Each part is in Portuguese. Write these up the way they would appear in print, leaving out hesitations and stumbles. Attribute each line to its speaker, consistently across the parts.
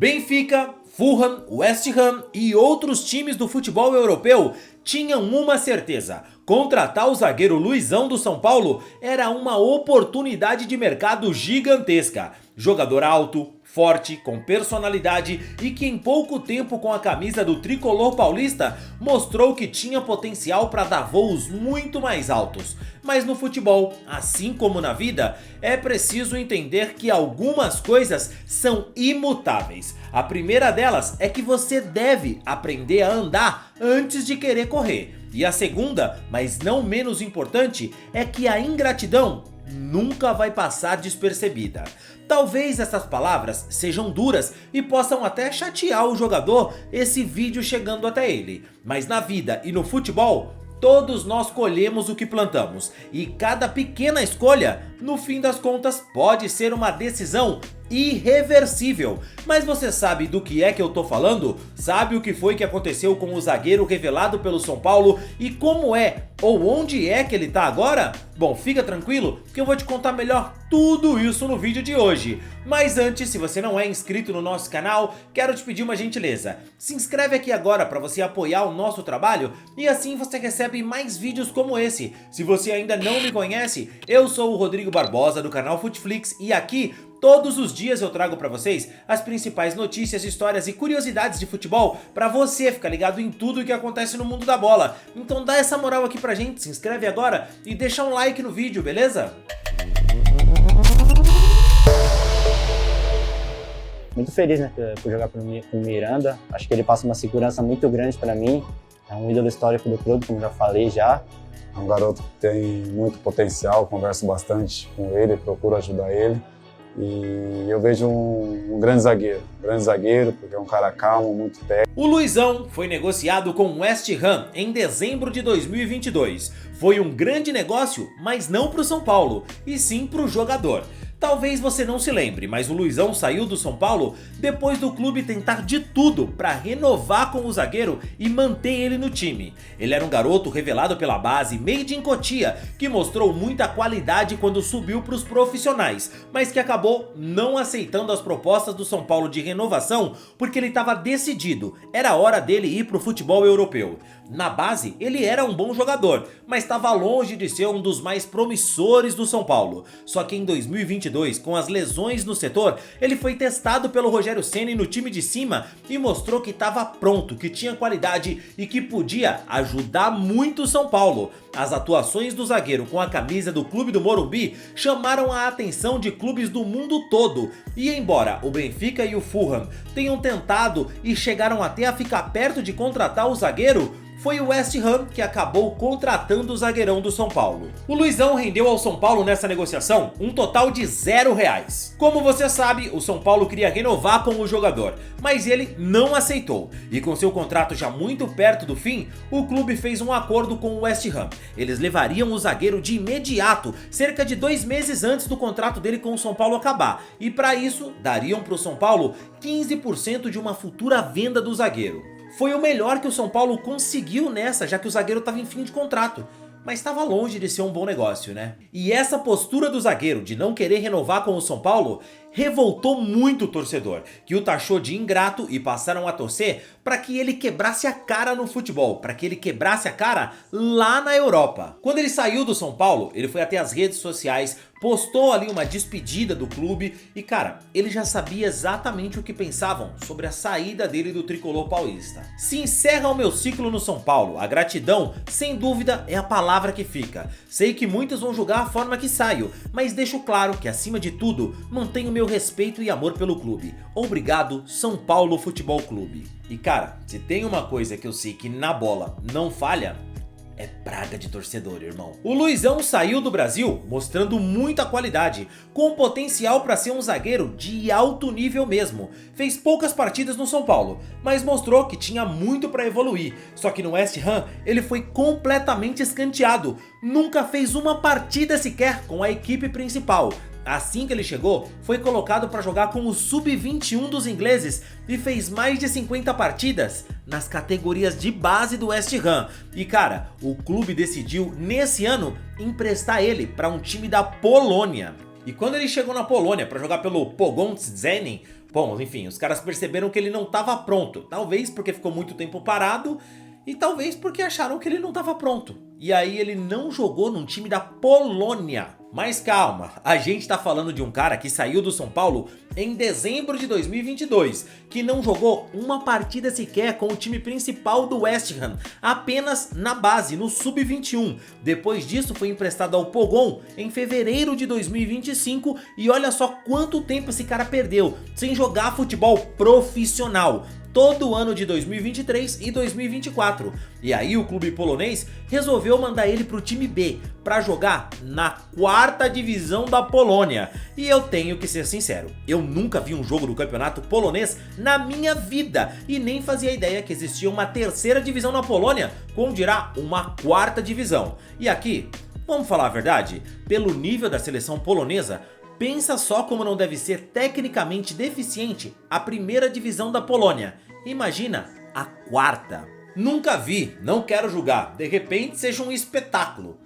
Speaker 1: Benfica, Fulham, West Ham e outros times do futebol europeu tinham uma certeza: contratar o zagueiro Luizão do São Paulo era uma oportunidade de mercado gigantesca. Jogador alto, forte, com personalidade e que em pouco tempo com a camisa do tricolor paulista mostrou que tinha potencial para dar voos muito mais altos. Mas no futebol, assim como na vida, é preciso entender que algumas coisas são imutáveis. A primeira delas é que você deve aprender a andar antes de querer correr. E a segunda, mas não menos importante, é que a ingratidão nunca vai passar despercebida. Talvez essas palavras sejam duras e possam até chatear o jogador esse vídeo chegando até ele, mas na vida e no futebol, todos nós colhemos o que plantamos, e cada pequena escolha, no fim das contas, pode ser uma decisão irreversível. Mas você sabe do que é que eu tô falando? Sabe o que foi que aconteceu com o zagueiro revelado pelo São Paulo e como é ou onde é que ele tá agora? Bom, fica tranquilo que eu vou te contar melhor tudo isso no vídeo de hoje. Mas antes, se você não é inscrito no nosso canal, quero te pedir uma gentileza. Se inscreve aqui agora para você apoiar o nosso trabalho e assim você recebe mais vídeos como esse. Se você ainda não me conhece, eu sou o Rodrigo Barbosa do canal Futflix e aqui todos os dias eu trago para vocês as principais notícias, histórias e curiosidades de futebol para você ficar ligado em tudo o que acontece no mundo da bola. Então dá essa moral aqui pra gente, se inscreve agora e deixa um like no vídeo, beleza?
Speaker 2: Muito feliz, né, por jogar com o Miranda. Acho que ele passa uma segurança muito grande para mim. É um ídolo histórico do clube, como já falei já.
Speaker 3: É um garoto que tem muito potencial, converso bastante com ele, procuro ajudar ele. E eu vejo um grande zagueiro, porque é um cara calmo, muito técnico.
Speaker 1: O Luizão foi negociado com o West Ham em dezembro de 2022. Foi um grande negócio, mas não para o São Paulo, e sim para o jogador. Talvez você não se lembre, mas o Luizão saiu do São Paulo depois do clube tentar de tudo para renovar com o zagueiro e manter ele no time. Ele era um garoto revelado pela base Made in Cotia, que mostrou muita qualidade quando subiu para os profissionais, mas que acabou não aceitando as propostas do São Paulo de renovação porque ele estava decidido, era hora dele ir para o futebol europeu. Na base, ele era um bom jogador, mas estava longe de ser um dos mais promissores do São Paulo. Só que em 2022, com as lesões no setor, ele foi testado pelo Rogério Ceni no time de cima e mostrou que estava pronto, que tinha qualidade e que podia ajudar muito o São Paulo. As atuações do zagueiro com a camisa do clube do Morumbi chamaram a atenção de clubes do mundo todo. E embora o Benfica e o Fulham tenham tentado e chegaram até a ficar perto de contratar o zagueiro, foi o West Ham que acabou contratando o zagueirão do São Paulo. O Luizão rendeu ao São Paulo nessa negociação um total de R$0. Como você sabe, o São Paulo queria renovar com o jogador, mas ele não aceitou. E com seu contrato já muito perto do fim, o clube fez um acordo com o West Ham. Eles levariam o zagueiro de imediato, cerca de 2 meses antes do contrato dele com o São Paulo acabar. E para isso, dariam para o São Paulo 15% de uma futura venda do zagueiro. Foi o melhor que o São Paulo conseguiu nessa, já que o zagueiro estava em fim de contrato. Mas estava longe de ser um bom negócio, né? E essa postura do zagueiro de não querer renovar com o São Paulo revoltou muito o torcedor, que o taxou de ingrato e passaram a torcer para que ele quebrasse a cara no futebol, para que ele quebrasse a cara lá na Europa. Quando ele saiu do São Paulo, ele foi até as redes sociais, postou ali uma despedida do clube e, cara, ele já sabia exatamente o que pensavam sobre a saída dele do tricolor paulista. Se encerra o meu ciclo no São Paulo, a gratidão, sem dúvida, é a palavra que fica. Sei que muitos vão julgar a forma que saio, mas deixo claro que, acima de tudo, mantenho meu respeito e amor pelo clube. Obrigado, São Paulo Futebol Clube. E cara, se tem uma coisa que eu sei que na bola não falha, é praga de torcedor, irmão. O Luizão saiu do Brasil mostrando muita qualidade, com potencial para ser um zagueiro de alto nível mesmo. Fez poucas partidas no São Paulo, mas mostrou que tinha muito para evoluir. Só que no West Ham ele foi completamente escanteado, nunca fez uma partida sequer com a equipe principal. Assim que ele chegou, foi colocado para jogar com o Sub-21 dos ingleses e fez mais de 50 partidas nas categorias de base do West Ham. E cara, o clube decidiu nesse ano emprestar ele para um time da Polônia. E quando ele chegou na Polônia para jogar pelo Pogoń Szczecin, Bom, enfim, os caras perceberam que ele não estava pronto, talvez porque ficou muito tempo parado e talvez porque acharam que ele não estava pronto. E aí ele não jogou num time da Polônia. Mas calma, a gente tá falando de um cara que saiu do São Paulo em dezembro de 2022, que não jogou uma partida sequer com o time principal do West Ham, apenas na base, no Sub-21. Depois disso foi emprestado ao Pogon em fevereiro de 2025 e olha só quanto tempo esse cara perdeu sem jogar futebol profissional. Todo o ano de 2023 e 2024. E aí o clube polonês resolveu mandar ele pro time B, para jogar na 4ª divisão da Polônia. E eu tenho que ser sincero, eu nunca vi um jogo do campeonato polonês na minha vida, e nem fazia ideia que existia uma 3ª divisão na Polônia, como dirá uma 4ª divisão. E aqui, vamos falar a verdade, pelo nível da seleção polonesa, pensa só como não deve ser tecnicamente deficiente a 1ª divisão da Polônia. Imagina a 4ª. Nunca vi, não quero julgar, de repente seja um espetáculo.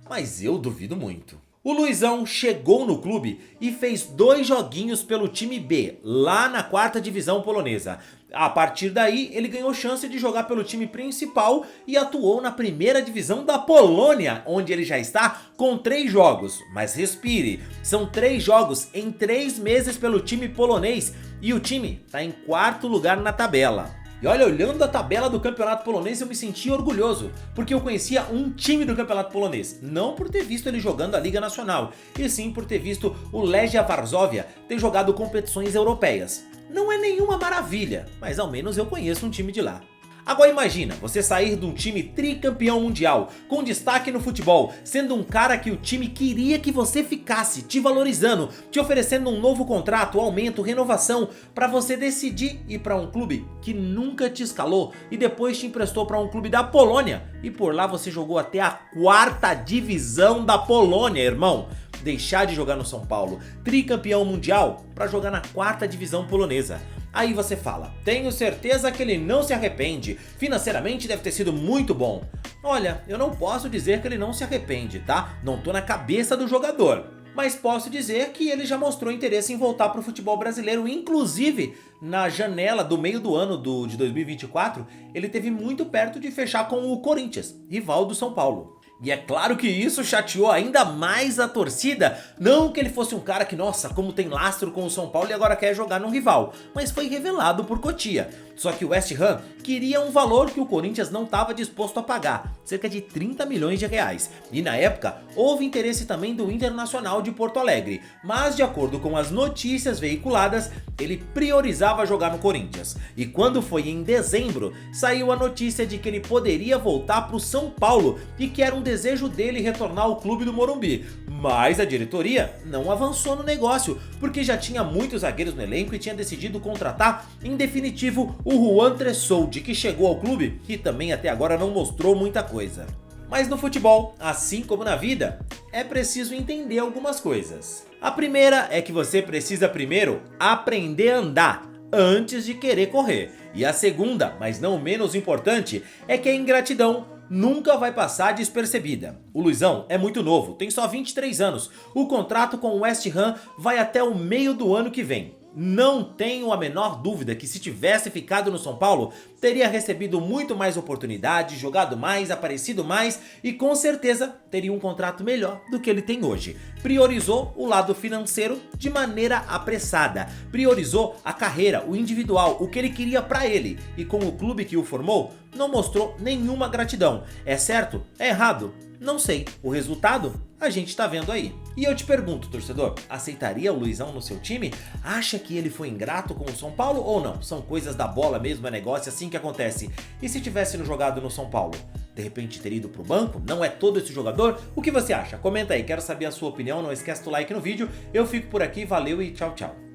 Speaker 1: Mas eu duvido muito. O Luizão chegou no clube e fez 2 joguinhos pelo time B, lá na 4ª divisão polonesa. A partir daí, ele ganhou chance de jogar pelo time principal e atuou na 1ª divisão da Polônia, onde ele já está com 3 jogos. Mas respire, são 3 jogos em 3 meses pelo time polonês e o time está em 4º lugar na tabela. E olha, olhando a tabela do campeonato polonês, eu me senti orgulhoso, porque eu conhecia um time do campeonato polonês, não por ter visto ele jogando a Liga Nacional, e sim por ter visto o Legia Varsóvia ter jogado competições europeias. Não é nenhuma maravilha, mas ao menos eu conheço um time de lá. Agora imagina, você sair de um time tricampeão mundial, com destaque no futebol, sendo um cara que o time queria que você ficasse, te valorizando, te oferecendo um novo contrato, aumento, renovação, para você decidir ir para um clube que nunca te escalou e depois te emprestou para um clube da Polônia e por lá você jogou até a 4ª divisão da Polônia, irmão. Deixar de jogar no São Paulo, tricampeão mundial, para jogar na 4ª divisão polonesa. Aí você fala, tenho certeza que ele não se arrepende, financeiramente deve ter sido muito bom. Olha, eu não posso dizer que ele não se arrepende, tá? Não tô na cabeça do jogador. Mas posso dizer que ele já mostrou interesse em voltar para o futebol brasileiro, inclusive na janela do meio do ano de 2024, ele teve muito perto de fechar com o Corinthians, rival do São Paulo. E é claro que isso chateou ainda mais a torcida, não que ele fosse um cara que, nossa, como tem lastro com o São Paulo e agora quer jogar num rival, mas foi revelado por Cotia. Só que o West Ham queria um valor que o Corinthians não estava disposto a pagar, cerca de 30 milhões de reais. E na época, houve interesse também do Internacional de Porto Alegre, mas de acordo com as notícias veiculadas, ele priorizava jogar no Corinthians. E quando foi em dezembro, saiu a notícia de que ele poderia voltar para o São Paulo e que era um desejo dele retornar ao clube do Morumbi. Mas a diretoria não avançou no negócio, porque já tinha muitos zagueiros no elenco e tinha decidido contratar, em definitivo, o Juan Tressoldi, que chegou ao clube e também até agora não mostrou muita coisa. Mas no futebol, assim como na vida, é preciso entender algumas coisas. A primeira é que você precisa primeiro aprender a andar, antes de querer correr. E a segunda, mas não menos importante, é que a ingratidão nunca vai passar despercebida. O Luizão é muito novo, tem só 23 anos. O contrato com o West Ham vai até o meio do ano que vem. Não tenho a menor dúvida que se tivesse ficado no São Paulo, teria recebido muito mais oportunidade, jogado mais, aparecido mais e com certeza teria um contrato melhor do que ele tem hoje. Priorizou o lado financeiro de maneira apressada, priorizou a carreira, o individual, o que ele queria pra ele e com o clube que o formou, não mostrou nenhuma gratidão. É certo? É errado? Não sei. O resultado? A gente tá vendo aí. E eu te pergunto, torcedor, aceitaria o Luizão no seu time? Acha que ele foi ingrato com o São Paulo ou não? São coisas da bola mesmo, é negócio, assim que acontece. E se tivesse jogado no São Paulo? De repente ter ido pro banco? Não é todo esse jogador? O que você acha? Comenta aí, quero saber a sua opinião, não esquece do like no vídeo. Eu fico por aqui, valeu e tchau, tchau.